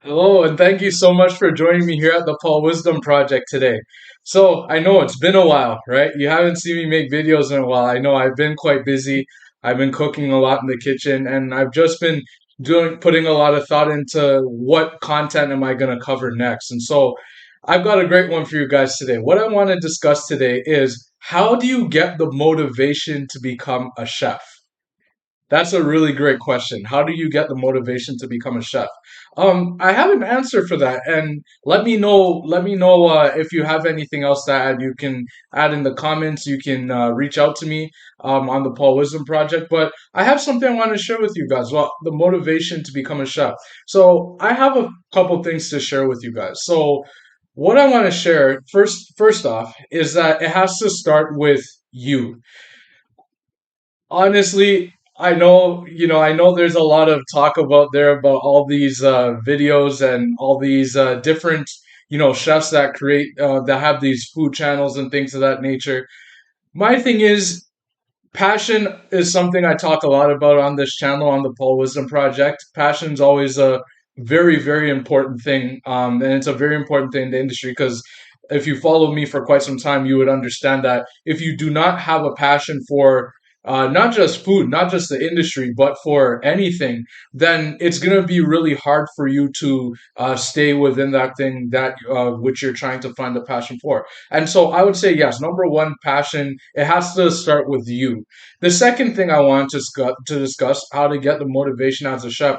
Hello, and thank you so much for joining me here at the Paul Wisdom Project today. So, I know it's been a while, right? You haven't seen me make videos in a while. I know I've been quite busy. I've been cooking a lot in the kitchen, and I've just been putting a lot of thought into what content am I going to cover next. And so, I've got a great one for you guys today. What I want to discuss today is how do you get the motivation to become a chef? That's a really great question. How do you get the motivation to become a chef? I have an answer for that, and let me know. Let me know if you have anything else to add. You can add in the comments. You can reach out to me on the Paul Wisdom Project. But I have something I want to share with you guys. Well, the motivation to become a chef. So I have a couple things to share with you guys. So what I want to share first off, is that it has to start with you. Honestly, I know there's a lot of talk about all these videos and all these different, chefs that that have these food channels and things of that nature. My thing is, passion is something I talk a lot about on this channel on the Paul Wisdom Project. Passion's always a very, very important thing, and it's a very important thing in the industry because if you follow me for quite some time, you would understand that if you do not have a passion for not just food, not just the industry, but for anything, then it's going to be really hard for you to stay within that thing that which you're trying to find the passion for. And so I would say, yes, number one, passion, it has to start with you. The second thing I want to discuss how to get the motivation as a chef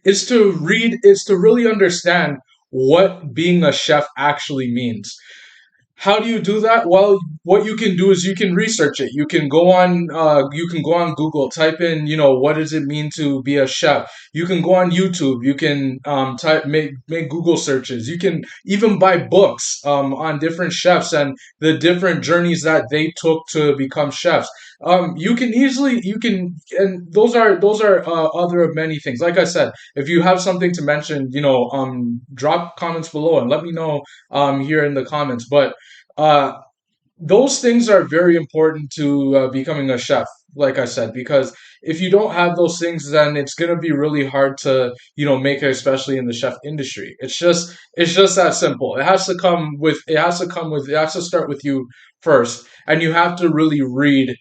is to really understand what being a chef actually means. How do you do that? Well, what you can do is you can research it. You can go on Google, type in, what does it mean to be a chef? You can go on YouTube. You can make Google searches. You can even buy books on different chefs and the different journeys that they took to become chefs. You can, and those are other of many things. Like I said, if you have something to mention, drop comments below and let me know here in the comments. But uh, those things are very important to becoming a chef, like I said, because if you don't have those things, then it's gonna be really hard to, make it, especially in the chef industry. It's just that simple. It has to start with you first, and you have to really read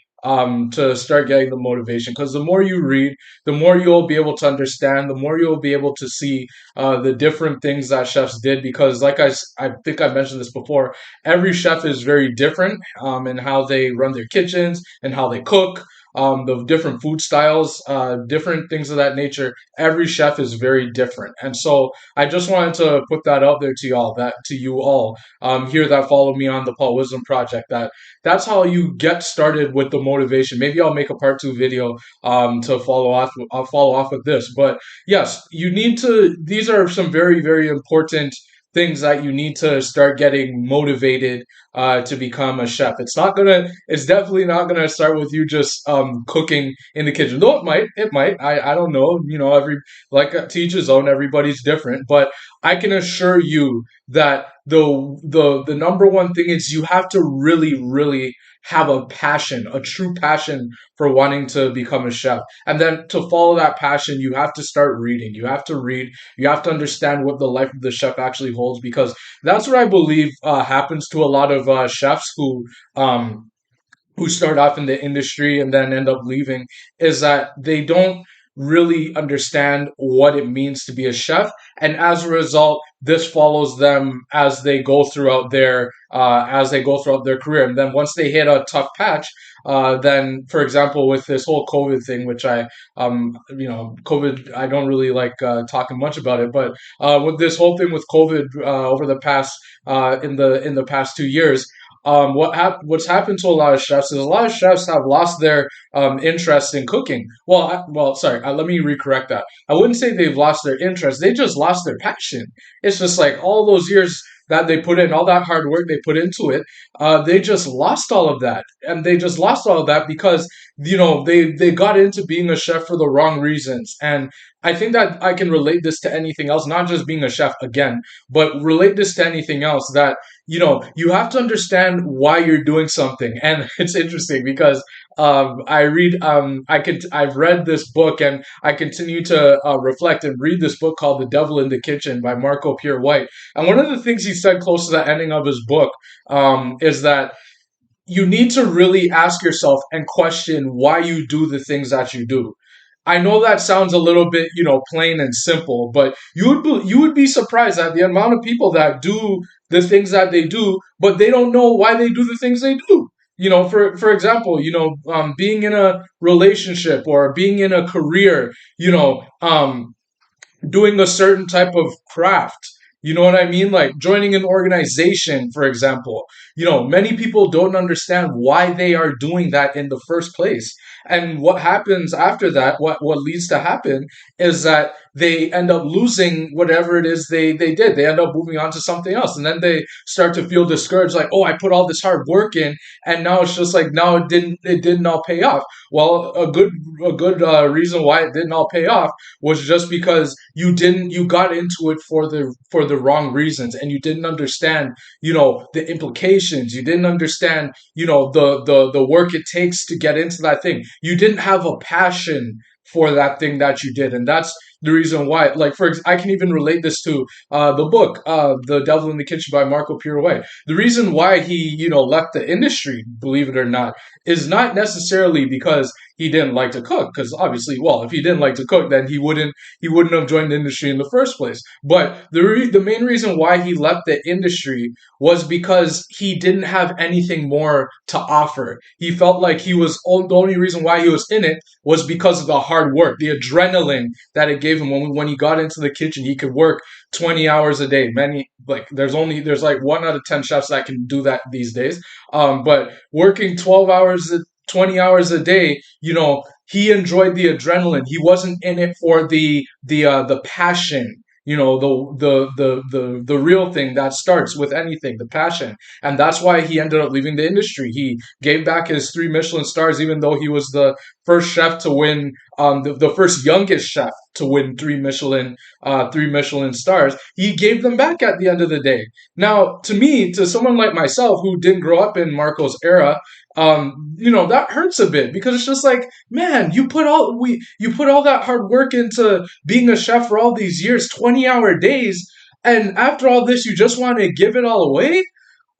to start getting the motivation. Because the more you read, the more you'll be able to understand, the more you'll be able to see the different things that chefs did. Because, I think I mentioned this before, every chef is very different in how they run their kitchens and how they cook, the different food styles, different things of that nature. Every chef is very different, and so I just wanted to put that out there to you all here that follow me on the Paul Wisdom Project. That's how you get started with the motivation. Maybe I'll make a part two video to follow off. I'll follow off with this, but yes, you need to. These are some very, very important things that you need to start getting motivated to become a chef. It's definitely not gonna start with you just cooking in the kitchen. Though it might. I don't know. To each his own. Everybody's different, but I can assure you that the number one thing is you have to really, really have a passion, a true passion for wanting to become a chef. And then to follow that passion, you have to start reading. You have to read. You have to understand what the life of the chef actually holds, because that's what I believe happens to a lot of chefs who start off in the industry and then end up leaving, is that they don't really understand what it means to be a chef, and as a result this follows them as they go throughout their career. And then once they hit a tough patch, then, for example, with this whole COVID thing, which COVID, I don't really like talking much about it, but with this whole thing with COVID over the past in the past 2 years, what's happened to a lot of chefs is a lot of chefs have lost their interest in cooking. Sorry, let me recorrect that. I wouldn't say they've lost their interest; they just lost their passion. It's just like all those years that they put in, all that hard work they put into it, they just lost all of that, and they just lost all of that because they got into being a chef for the wrong reasons. And I think that I can relate this to anything else, not just being a chef again, but relate this to anything else, that you have to understand why you're doing something. And it's interesting because I've read this book, and I continue to reflect and read this book called The Devil in the Kitchen by Marco Pierre White. And one of the things he said close to the ending of his book is that you need to really ask yourself and question why you do the things that you do. I know that sounds a little bit, plain and simple, but you would be surprised at the amount of people that do the things that they do, but they don't know why they do the things they do. For example, being in a relationship or being in a career, doing a certain type of craft. You know what I mean? Like joining an organization, for example. Many people don't understand why they are doing that in the first place. And what happens after that, what leads to happen is that they end up losing whatever it is they did. They end up moving on to something else. And then they start to feel discouraged, like, oh, I put all this hard work in, and now it's just like now it didn't all pay off. Well, a good reason why it didn't all pay off was just because you got into it for the wrong reasons, and you didn't understand the implications. You didn't understand the work it takes to get into that thing. You didn't have a passion for that thing that you did, and that's the reason why. Like, I can even relate this to the book, The Devil in the Kitchen by Marco Pierre White. The reason why he left the industry, believe it or not, is not necessarily because he didn't like to cook, because obviously, well, if he didn't like to cook, then he wouldn't have joined the industry in the first place. But the main reason why he left the industry was because he didn't have anything more to offer. He felt like the only reason why he was in it was because of the hard work, the adrenaline that it gave him. When he got into the kitchen, he could work 20 hours a day. Many, like, there's like 1 out of 10 chefs that can do that these days. But working 20 hours a day, he enjoyed the adrenaline. He wasn't in it for the passion. The real thing that starts with anything, the passion. And that's why he ended up leaving the industry. He gave back his 3 Michelin stars, even though he was the first chef to win, the first youngest chef to win three Michelin stars. He gave them back at the end of the day. Now, to me, to someone like myself who didn't grow up in Marco's era, that hurts a bit, because it's just like, man, you put all that hard work into being a chef for all these years, 20-hour days, and after all this, you just want to give it all away?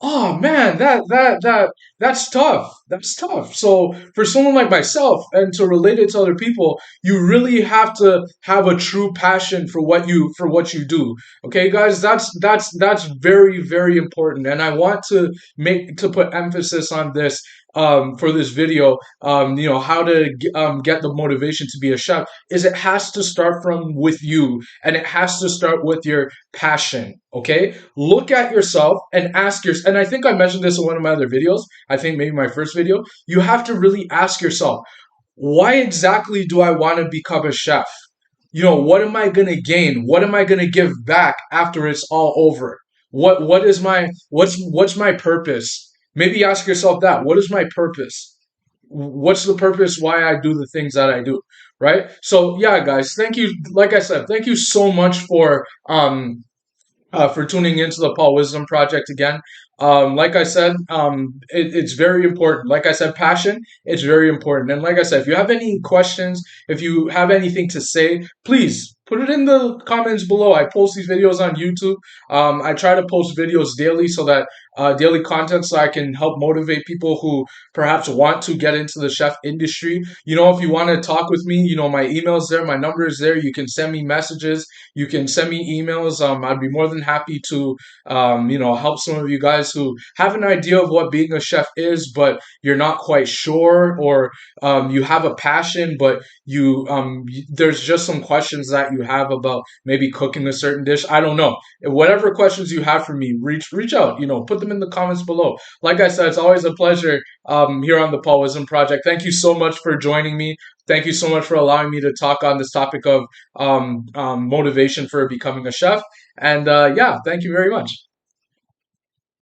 Oh man, that's tough. That's tough. So for someone like myself, and to relate it to other people, you really have to have a true passion for what you do. Okay, guys, that's very, very important, and I want to put emphasis on this for this video. How to get the motivation to be a chef is, it has to start from with you, and it has to start with your passion. Okay, look at yourself and ask yourself. And I think I mentioned this in one of my other videos. I think maybe my first video. You have to really ask yourself, why exactly do I want to become a chef? What am I gonna gain? What am I gonna give back after it's all over? What's my purpose? Maybe ask yourself that. What is my purpose? What's the purpose why I do the things that I do? Right? So yeah, guys, thank you. Like I said, thank you so much for tuning into the Paul Wisdom Project again. Like I said, it's very important. Like I said, passion, it's very important. And like I said, if you have any questions, if you have anything to say, please put it in the comments below. I post these videos on YouTube. I try to post videos daily, so that daily content, so I can help motivate people who perhaps want to get into the chef industry. If you want to talk with me, my email's there, my number is there. You can send me messages. You can send me emails. I'd be more than happy to, help some of you guys who have an idea of what being a chef is, but you're not quite sure, or you have a passion, but there's just some questions that you have about maybe cooking a certain dish. I don't know. Whatever questions you have for me, reach out. Put them in the comments below. Like I said, it's always a pleasure here on the Paul Wisdom Project. Thank you so much for joining me. Thank you so much for allowing me to talk on this topic of motivation for becoming a chef. And yeah, thank you very much.